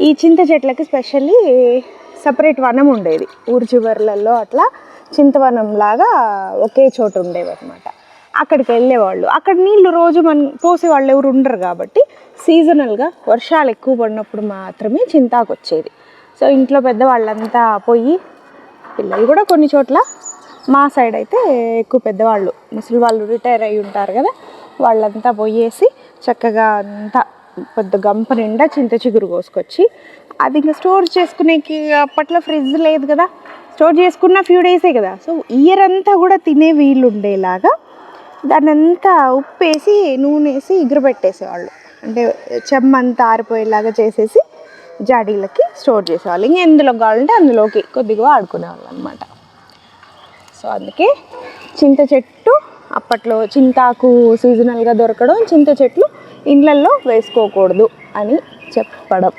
ఈ చింత చెట్లకి స్పెషల్లీ సపరేట్ వనం ఉండేది. ఊరు చివర్లలో అట్లా చింతవనం లాగా ఒకే చోటు ఉండేవి అనమాట. అక్కడికి వెళ్ళేవాళ్ళు. అక్కడ నీళ్ళు రోజు పోసే వాళ్ళు ఎవరు ఉండరు కాబట్టి సీజనల్గా వర్షాలు ఎక్కువ పడినప్పుడు మాత్రమే చింతాకు వచ్చేది. సో ఇంట్లో పెద్దవాళ్ళంతా పోయి, పిల్లలు కూడా కొన్ని చోట్ల, మా సైడ్ అయితే ఎక్కువ పెద్దవాళ్ళు ముసలి వాళ్ళు రిటైర్ అయ్యి ఉంటారు కదా, వాళ్ళంతా పోయేసి చక్కగా అంతా పెద్ద గంప నిండా చింత చిగురు కోసుకొచ్చి, అది ఇంకా స్టోర్ చేసుకునేకి అప్పట్లో ఫ్రిడ్జ్ లేదు కదా, స్టోర్ చేసుకున్న ఫ్యూ డేసే కదా, సో ఇయర్ అంతా కూడా తినే వీలు ఉండేలాగా దాన్ని అంతా ఉప్పేసి నూనె వేసి ఎగురబెట్టేసేవాళ్ళు. అంటే చెమ్మంతా ఆరిపోయేలాగా చేసేసి జాడీలకి స్టోర్ చేసేవాళ్ళు. ఇంక ఎందులో కావాలంటే అందులోకి కొద్దిగా ఆడుకునేవాళ్ళు అనమాట. సో అందుకే చింత చెట్టు అప్పట్లో చింతాకు సీజనల్గా దొరకడం, చింత చెట్లు ఇండ్లల్లో వేసుకోకూడదు అని చెప్పడం.